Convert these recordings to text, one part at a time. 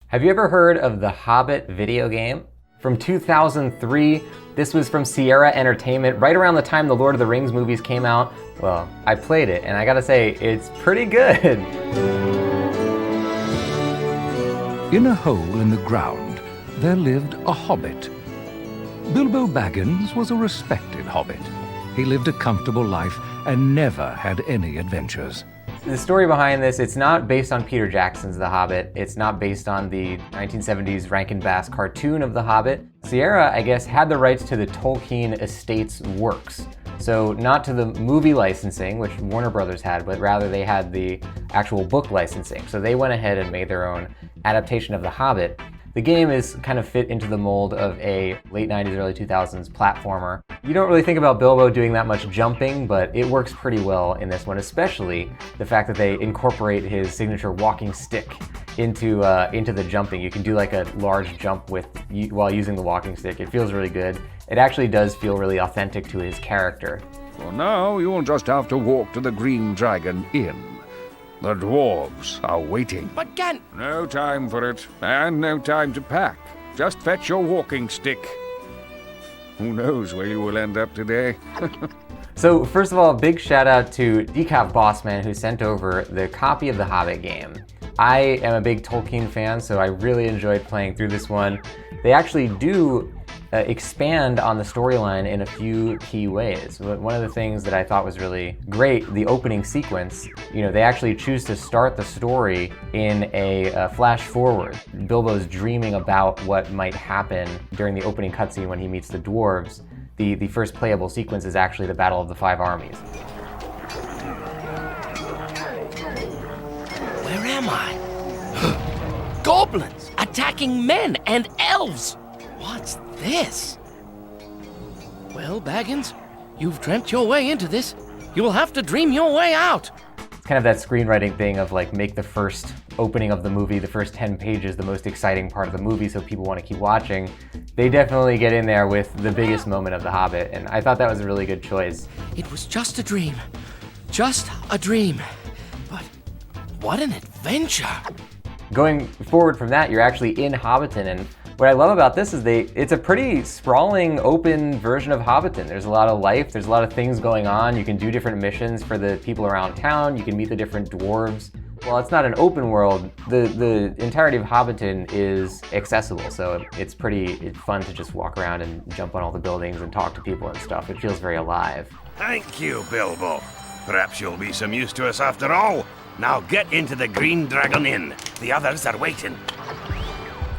Have you ever heard of the Hobbit video game? From 2003, this was from Sierra Entertainment, right around the time the Lord of the Rings movies came out. Well, I played it, and I gotta say, it's pretty good. In a hole in the ground, there lived a hobbit. Bilbo Baggins was a respected hobbit. He lived a comfortable life and never had any adventures. The story behind this, it's not based on Peter Jackson's The Hobbit. It's not based on the 1970s Rankin Bass cartoon of The Hobbit. Sierra, I guess, had the rights to the Tolkien estate's works. So not to the movie licensing, which Warner Brothers had, but rather they had the actual book licensing. So they went ahead and made their own adaptation of The Hobbit. The game is kind of fit into the mold of a late 90s, early 2000s platformer. You don't really think about Bilbo doing that much jumping, but it works pretty well in this one, especially the fact that they incorporate his signature walking stick into the jumping. You can do like a large jump while using the walking stick. It feels really good. It actually does feel really authentic to his character. For now, you'll just have to walk to the Green Dragon Inn. The dwarves are waiting. But Gan... No time for it, and no time to pack. Just fetch your walking stick. Who knows where you will end up today? So first of all, big shout out to Decaf Bossman who sent over the copy of the Hobbit game. I am a big Tolkien fan, so I really enjoyed playing through this one. They actually do expand on the storyline in a few key ways. One of the things that I thought was really great, the opening sequence, they actually choose to start the story in a flash forward. Bilbo's dreaming about what might happen during the opening cutscene when he meets the dwarves. The first playable sequence is actually the Battle of the Five Armies. Where am I? Goblins attacking men and elves! What's this? Well, Baggins, you've dreamt your way into this. You'll have to dream your way out. It's kind of that screenwriting thing of like make the first opening of the movie, the first 10 pages, the most exciting part of the movie so people want to keep watching. They definitely get in there with the biggest moment of The Hobbit, and I thought that was a really good choice. It was just a dream. Just a dream. But what an adventure. Going forward from that, you're actually in Hobbiton, and what I love about this is it's a pretty sprawling, open version of Hobbiton. There's a lot of life, there's a lot of things going on. You can do different missions for the people around town, you can meet the different dwarves. While it's not an open world, the entirety of Hobbiton is accessible, so it's fun to just walk around and jump on all the buildings and talk to people and stuff. It feels very alive. Thank you, Bilbo. Perhaps you'll be some use to us after all. Now get into the Green Dragon Inn. The others are waiting.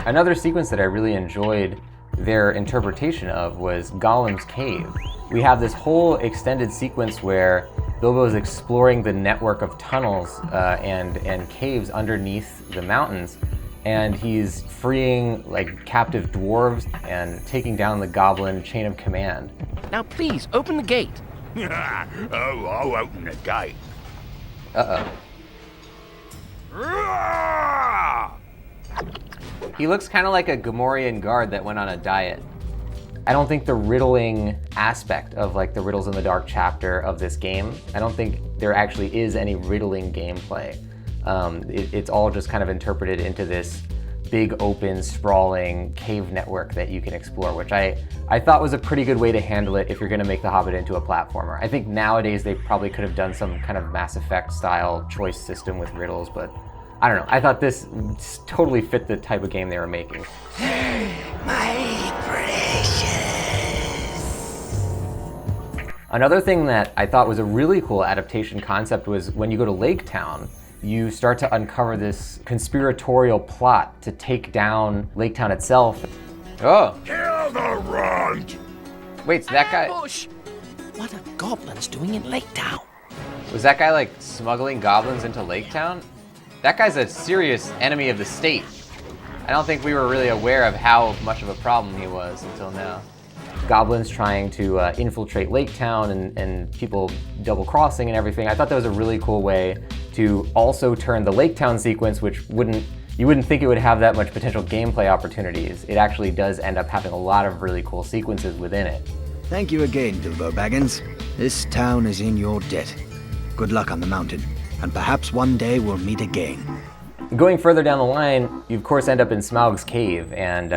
Another sequence that I really enjoyed their interpretation of was Gollum'S Cave. We have this whole extended sequence where Bilbo is exploring the network of tunnels and caves underneath the mountains, and he's freeing like captive dwarves and taking down the goblin chain of command. Now please, open the gate. Oh, I'll open the gate. Uh-oh. He looks kind of like a Gamorrean guard that went on a diet. I don't think the riddling aspect of like the Riddles in the Dark chapter of this game, I don't think there actually is any riddling gameplay. It's all just kind of interpreted into this big open sprawling cave network that you can explore, which I thought was a pretty good way to handle it if you're gonna make The Hobbit into a platformer. I think nowadays they probably could have done some kind of Mass Effect style choice system with riddles, but I don't know. I thought this totally fit the type of game they were making. My precious. Another thing that I thought was a really cool adaptation concept was when you go to Lake Town, you start to uncover this conspiratorial plot to take down Lake Town itself. Oh! Kill the runt! Wait, so that guy... Ambush! What are goblins doing in Lake Town? Was that guy like smuggling goblins into Lake Town? That guy's a serious enemy of the state. I don't think we were really aware of how much of a problem he was until now. Goblins trying to infiltrate Lake Town and people double crossing and everything. I thought that was a really cool way to also turn the Lake Town sequence, which you wouldn't think it would have that much potential gameplay opportunities. It actually does end up having a lot of really cool sequences within it. Thank you again, Bilbo Baggins. This town is in your debt. Good luck on the mountain, and perhaps one day we'll meet again. Going further down the line, you of course end up in Smaug's cave, and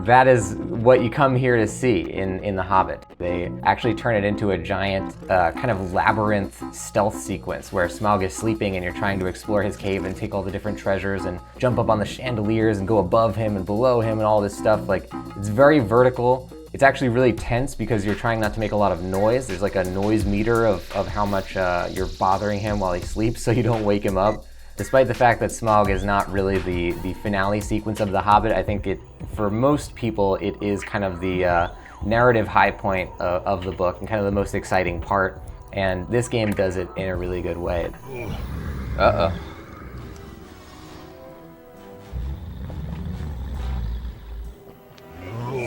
that is what you come here to see in The Hobbit. They actually turn it into a giant kind of labyrinth stealth sequence where Smaug is sleeping and you're trying to explore his cave and take all the different treasures and jump up on the chandeliers and go above him and below him and all this stuff. Like, it's very vertical. It's actually really tense because you're trying not to make a lot of noise. There's like a noise meter of how much you're bothering him while he sleeps so you don't wake him up. Despite the fact that Smaug is not really the finale sequence of The Hobbit, I think for most people it is kind of the narrative high point of the book and kind of the most exciting part. And this game does it in a really good way. Uh-oh.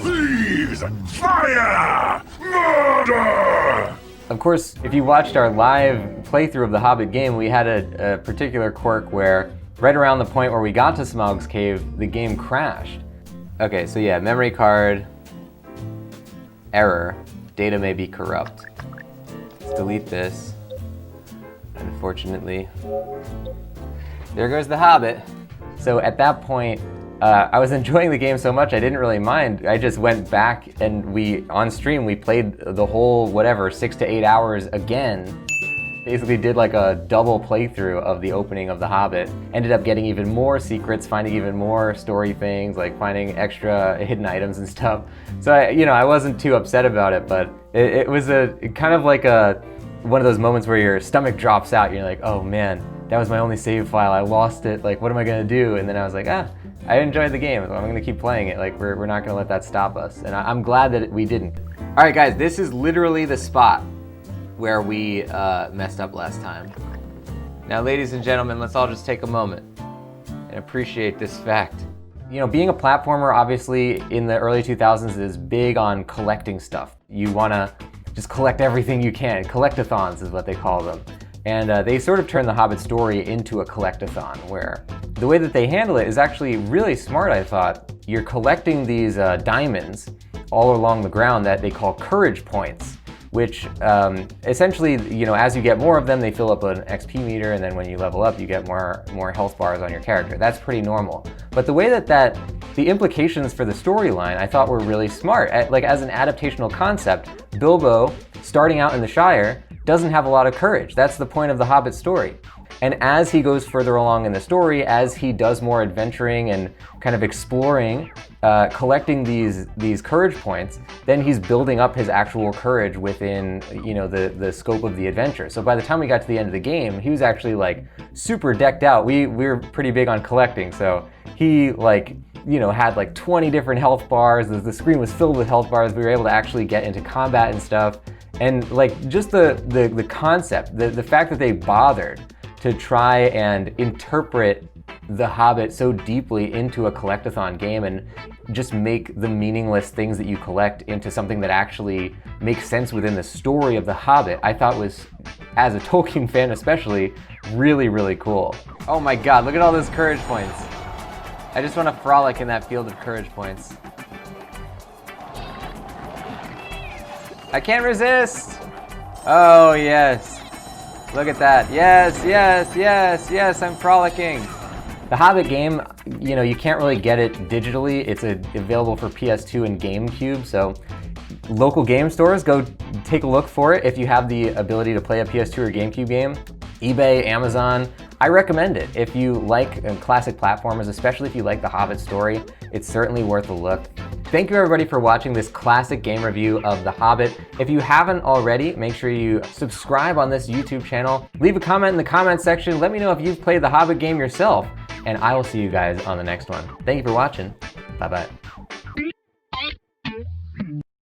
Thieves! Fire! Murder! Of course, if you watched our live playthrough of the Hobbit game, we had a particular quirk where right around the point where we got to Smaug's cave, the game crashed. Okay, so yeah, memory card, error, data may be corrupt. Let's delete this. Unfortunately, there goes the Hobbit. So at that point, I was enjoying the game so much I didn't really mind. I just went back and on stream we played the whole, whatever, 6 to 8 hours again. Basically did like a double playthrough of the opening of The Hobbit. Ended up getting even more secrets, finding even more story things, like finding extra hidden items and stuff. So I wasn't too upset about it, but it was kind of like one of those moments where your stomach drops out. You're like, oh man, that was my only save file. I lost it. Like, what am I gonna do? And then I was like, I enjoyed the game. I'm gonna keep playing it. Like, we're not gonna let that stop us. And I'm glad that we didn't. All right, guys, this is literally the spot where we messed up last time. Now, ladies and gentlemen, let's all just take a moment and appreciate this fact. Being a platformer, obviously, in the early 2000s is big on collecting stuff. You wanna just collect everything you can. Collectathons is what they call them. And they sort of turn the Hobbit story into a collectathon, where the way that they handle it is actually really smart, I thought. You're collecting these diamonds all along the ground that they call courage points, which essentially, as you get more of them, they fill up an XP meter, and then when you level up, you get more health bars on your character. That's pretty normal. But the way that the implications for the storyline, I thought were really smart. Like, as an adaptational concept, Bilbo, starting out in the Shire, doesn't have a lot of courage. That's the point of the Hobbit story. And as he goes further along in the story, as he does more adventuring and kind of exploring, collecting these courage points, then he's building up his actual courage within the scope of the adventure. So by the time we got to the end of the game, he was actually like super decked out. We were pretty big on collecting, so he had like 20 different health bars. The screen was filled with health bars. We were able to actually get into combat and stuff. And like just the concept, the fact that they bothered to try and interpret The Hobbit so deeply into a collectathon game and just make the meaningless things that you collect into something that actually makes sense within the story of The Hobbit, I thought was, as a Tolkien fan especially, really, really cool. Oh my god, look at all those courage points. I just want to frolic in that field of courage points. I can't resist! Oh, yes. Look at that. Yes, yes, yes, yes, I'm frolicking. The Hobbit game, you can't really get it digitally. It's available for PS2 and GameCube, so local game stores, go take a look for it if you have the ability to play a PS2 or GameCube game. eBay, Amazon, I recommend it. If you like classic platformers, especially if you like the Hobbit story, it's certainly worth a look. Thank you everybody for watching this classic game review of The Hobbit. If you haven't already, make sure you subscribe on this YouTube channel. Leave a comment in the comment section. Let me know if you've played the Hobbit game yourself, and I will see you guys on the next one. Thank you for watching. Bye-bye.